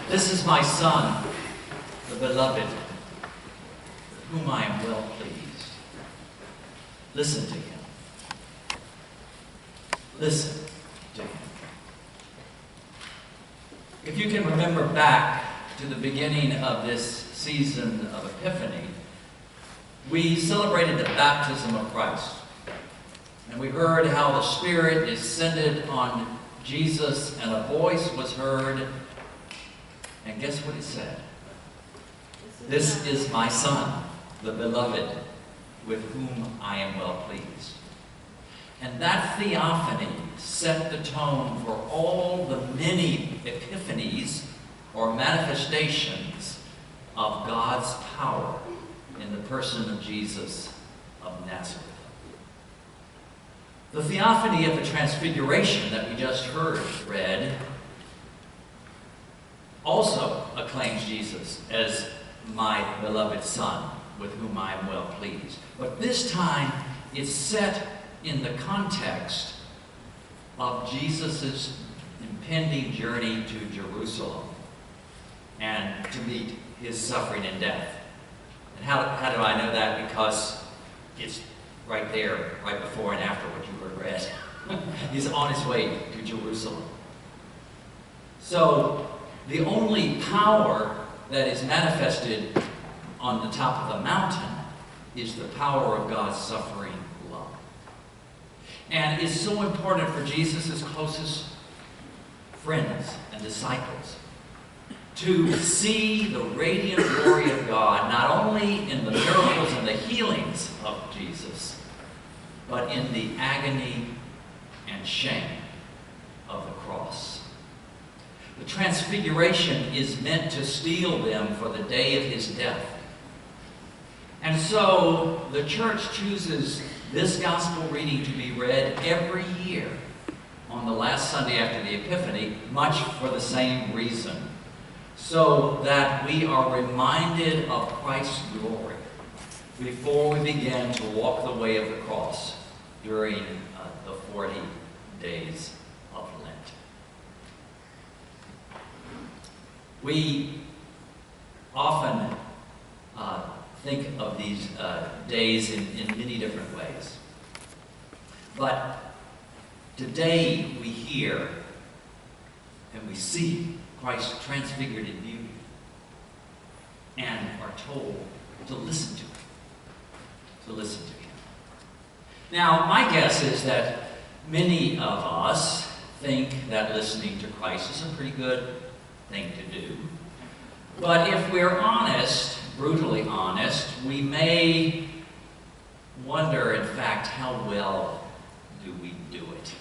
This is my Son, the beloved, with whom I am well pleased. Listen to him. Listen to him. If you can remember back to the beginning of this season of Epiphany, we celebrated the baptism of Christ. And we heard how the Spirit descended on Jesus and a voice was heard. And guess what it said? This is my Son, the beloved, with whom I am well pleased. And that theophany set the tone for all the many epiphanies or manifestations of God's power in the person of Jesus of Nazareth. The theophany of the Transfiguration that we just read also acclaims Jesus as my beloved Son, with whom I am well pleased. But this time, it's set in the context of Jesus' impending journey to Jerusalem and to meet his suffering and death. And how do I know that? Because it's right there, right before and after what you heard read. He's on his way to Jerusalem. So, the only power that is manifested on the top of the mountain is the power of God's suffering love. And it's so important for Jesus' closest friends and disciples to see the radiant glory of God, not only in the miracles and the healings of Jesus, but in the agony and shame of the cross. The Transfiguration is meant to steel them for the day of his death. And so the church chooses this gospel reading to be read every year on the last Sunday after the Epiphany, much for the same reason, so that we are reminded of Christ's glory before we begin to walk the way of the cross during the 40 days of Lent. We often think of these days in many different ways. But today we hear and we see Christ transfigured in beauty and are told to listen to him. To listen to him. Now, my guess is that many of us think that listening to Christ is a pretty good thing to do. But if we're honest, brutally honest, we may wonder, in fact, how well do we do it?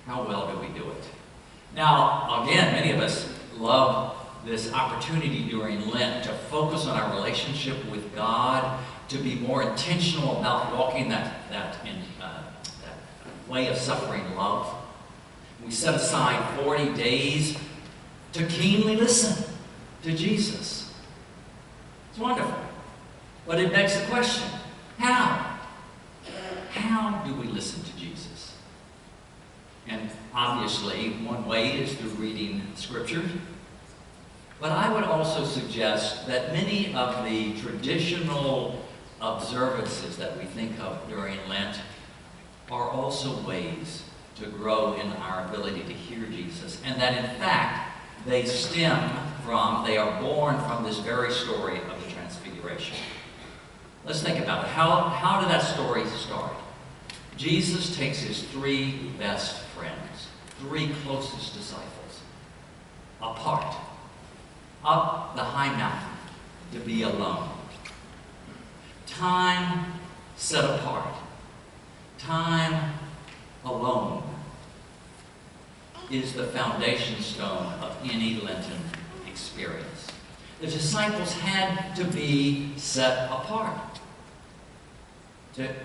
How well do we do it? Now, again, many of us love this opportunity during Lent to focus on our relationship with God, to be more intentional about walking that way of suffering love. We set aside 40 days to keenly listen to Jesus. It's wonderful. But it begs the question, how? How do we listen to Jesus? And obviously, one way is through reading Scripture. But I would also suggest that many of the traditional observances that we think of during Lent are also ways to grow in our ability to hear Jesus, and that in fact they are born from this very story of the Transfiguration. Let's think about it. How did that story start? Jesus takes his three best friends, three closest disciples, apart, up the high mountain to be alone. Time set apart, time alone is the foundation stone of any Lenten experience. The disciples had to be set apart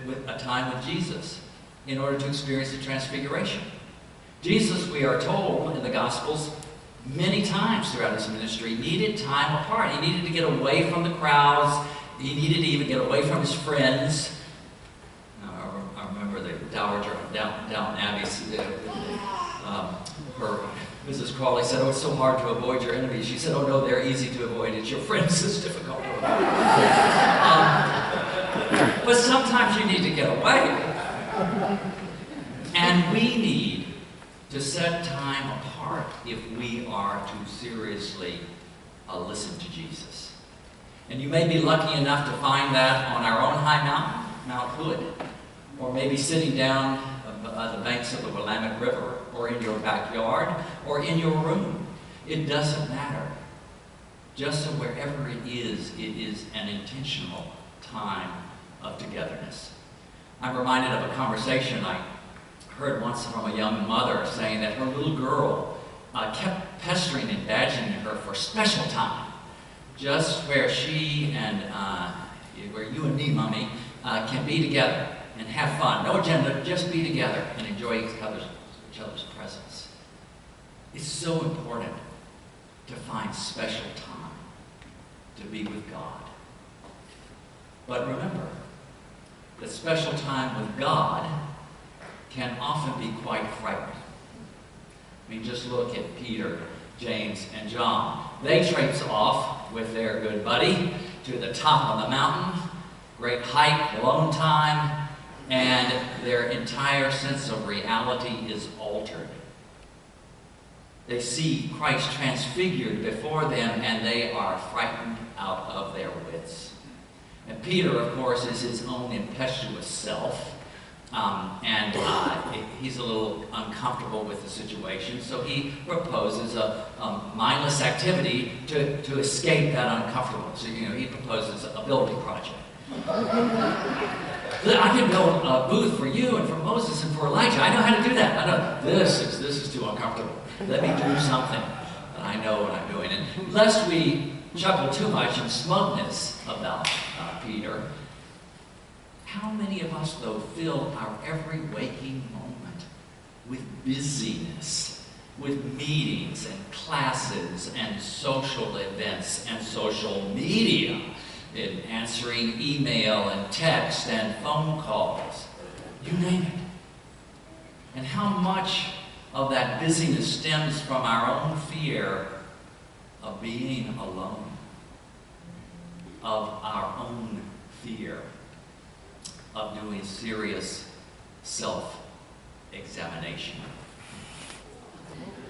with a time with Jesus in order to experience the Transfiguration. Jesus, we are told in the Gospels, many times throughout his ministry, needed time apart. He needed to get away from the crowds. He needed to even get away from his friends. I remember the Dowager Downton Abbey, Mrs. Crawley said, oh, it's so hard to avoid your enemies. She said, oh, no, they're easy to avoid. It's your friends that's difficult to avoid. But sometimes you need to get away. And we need to set time apart if we are to seriously listen to Jesus. And you may be lucky enough to find that on our own high mountain, Mount Hood, or maybe sitting down the banks of the Willamette River, or in your backyard, or in your room. It doesn't matter. Just so wherever it is an intentional time of togetherness. I'm reminded of a conversation I heard once from a young mother saying that her little girl kept pestering and badgering her for special time, just where she and, where you and me, Mommy, can be together and have fun. No agenda, just be together and enjoy each other's presence. It's so important to find special time to be with God. But remember that special time with God can often be quite frightening. I mean, just look at Peter, James, and John. They traipse off with their good buddy to the top of the mountain, great hike, alone time, and their entire sense of reality is altered. They see Christ transfigured before them, and they are frightened out of their wits. And Peter, of course, is his own impetuous self, and he's a little uncomfortable with the situation, so he proposes a mindless activity to escape that uncomfortableness. So, he proposes a building project. I can build a booth for you and for Moses and for Elijah. I know how to do that. I know this is too uncomfortable. Let me do something that I know what I'm doing. And lest we chuckle too much in smugness about Peter, how many of us, though, fill our every waking moment with busyness, with meetings and classes and social events and social media, in answering email and text and phone calls, you name it. And how much of that busyness stems from our own fear of being alone, of our own fear of doing serious self-examination.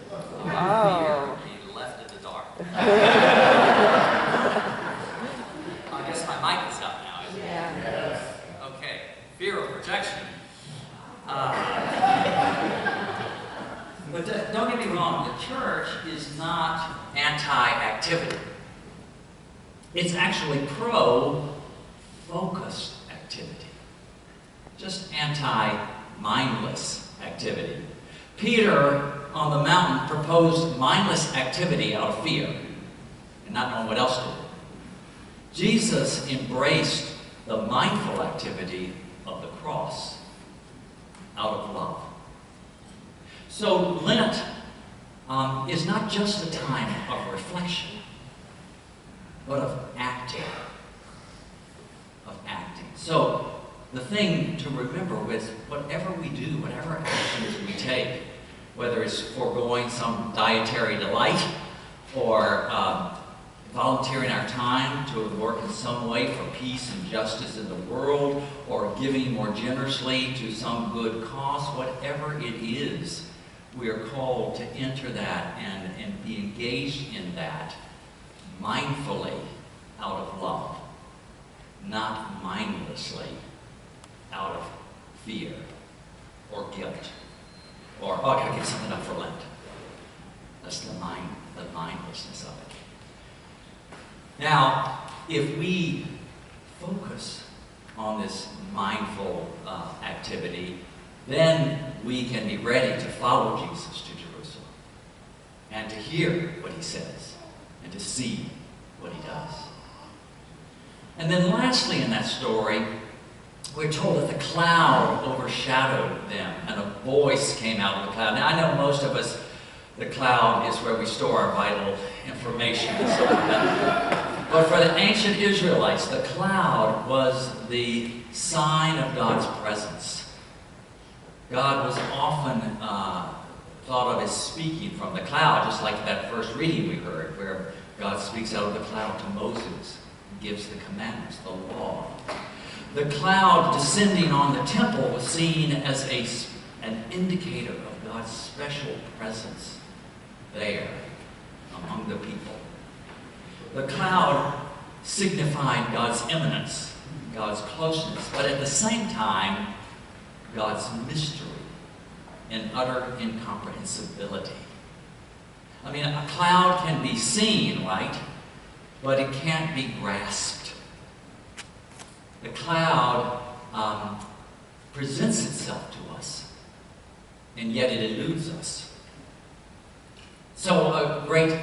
Fear of being left in the dark. I guess my mic is up now, isn't it? Yeah. Okay. Fear of rejection. But don't get me wrong, the church is not anti-activity. It's actually pro-focused activity. Just anti-mindless activity. Peter on the mountain proposed mindless activity out of fear and not knowing what else to do. Jesus embraced the mindful activity of the cross out of love. So Lent is not just a time of reflection, but of acting. So the thing to remember with whatever we do, whatever actions we take, whether it's foregoing some dietary delight or volunteering our time to work in some way for peace and justice in the world, or giving more generously to some good cause, whatever it is, we are called to enter that and be engaged in that mindfully out of love, not mindlessly out of fear or guilt, or, oh, I gotta give something up for Lent. That's the mindlessness of it. Now, if we focus on this mindful activity, then we can be ready to follow Jesus to Jerusalem and to hear what he says and to see what he does. And then lastly in that story, we're told that the cloud overshadowed them and a voice came out of the cloud. Now, I know most of us, the cloud is where we store our vital information and so on. But for the ancient Israelites, the cloud was the sign of God's presence. God was often thought of as speaking from the cloud, just like that first reading we heard, where God speaks out of the cloud to Moses, and gives the commandments, the law. The cloud descending on the temple was seen as an indicator of God's special presence there among the people. The cloud signified God's immanence, God's closeness, but at the same time, God's mystery and utter incomprehensibility. I mean, a cloud can be seen, right? But it can't be grasped. The cloud presents itself to us, and yet it eludes us. So a great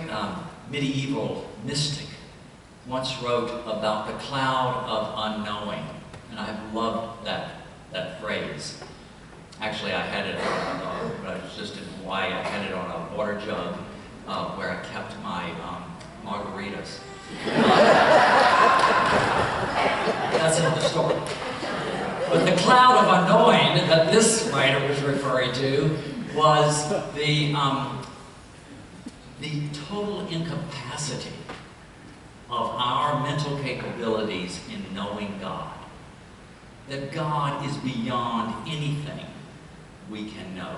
medieval mystic once wrote about the cloud of unknowing, and I've loved that phrase. Actually, I had it when I was just in Hawaii. I had it on a water jug where I kept my margaritas. That's another story. But the cloud of unknowing that this writer was referring to was the total incapacity of our mental capabilities in knowing God. That God is beyond anything we can know.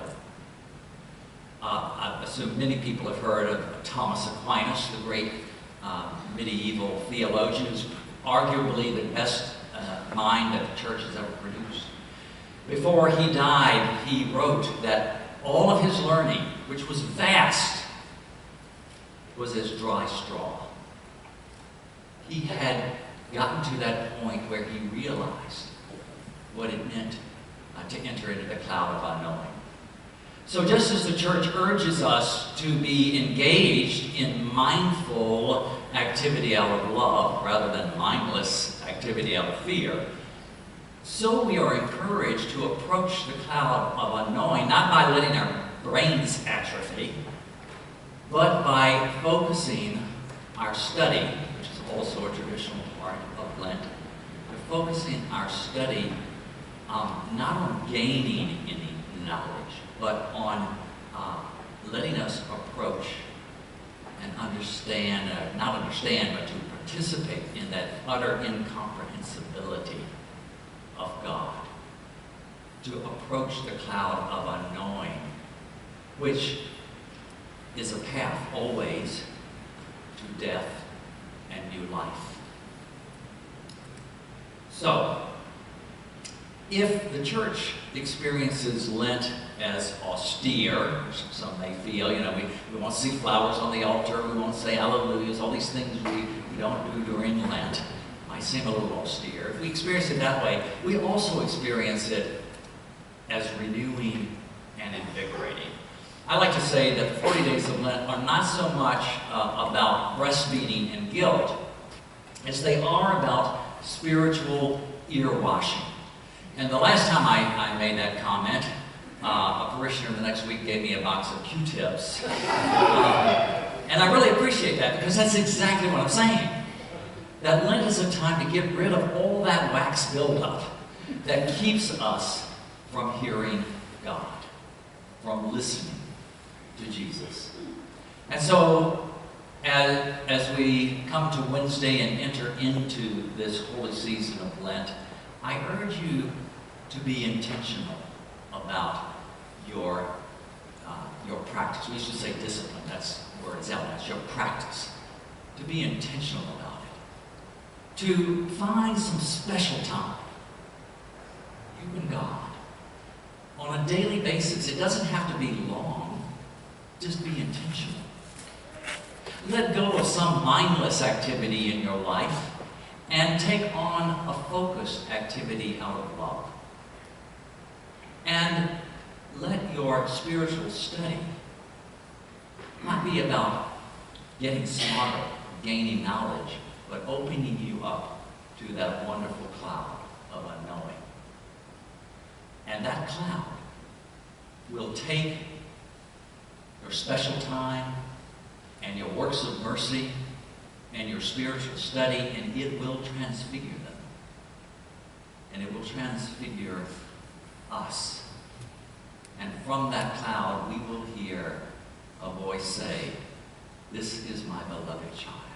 I assume many people have heard of Thomas Aquinas, the great medieval theologian, who's arguably the best mind that the church has ever produced. Before he died, he wrote that all of his learning, which was vast, was as dry straw. He had gotten to that point where he realized what it meant to enter into the cloud of unknowing. So just as the church urges us to be engaged in mindful activity out of love rather than mindless activity out of fear, so we are encouraged to approach the cloud of unknowing, not by letting our brains atrophy, but by focusing our study, which is also a traditional part of Lent, focusing our study not on gaining any knowledge, but on letting us approach and understand, not understand, but to participate in that utter incomprehensibility of God. To approach the cloud of unknowing, which is a path always to death and new life. So, if the church experiences Lent as austere, which some may feel, we want to see flowers on the altar, we want to say hallelujahs, all these things we don't do during Lent, might seem a little austere. If we experience it that way, we also experience it as renewing and invigorating. I like to say that the 40 days of Lent are not so much about breastfeeding and guilt as they are about spiritual ear washing. And the last time I made that comment, a parishioner the next week gave me a box of Q-tips. And I really appreciate that because that's exactly what I'm saying. That Lent is a time to get rid of all that wax buildup that keeps us from hearing God, from listening to Jesus. And so, as we come to Wednesday and enter into this holy season of Lent, I urge you to be intentional about your practice. We should say discipline. That's where it's out. That's your practice. To be intentional about it. To find some special time, you and God, on a daily basis. It doesn't have to be long. Just be intentional. Let go of some mindless activity in your life and take on a focused activity out of love. And let your spiritual study not be about getting smarter, gaining knowledge, but opening you up to that wonderful cloud of unknowing. And that cloud will take your special time and your works of mercy and your spiritual study, and it will transfigure them. And it will transfigure us and from that cloud we will hear a voice say, "This is my beloved child."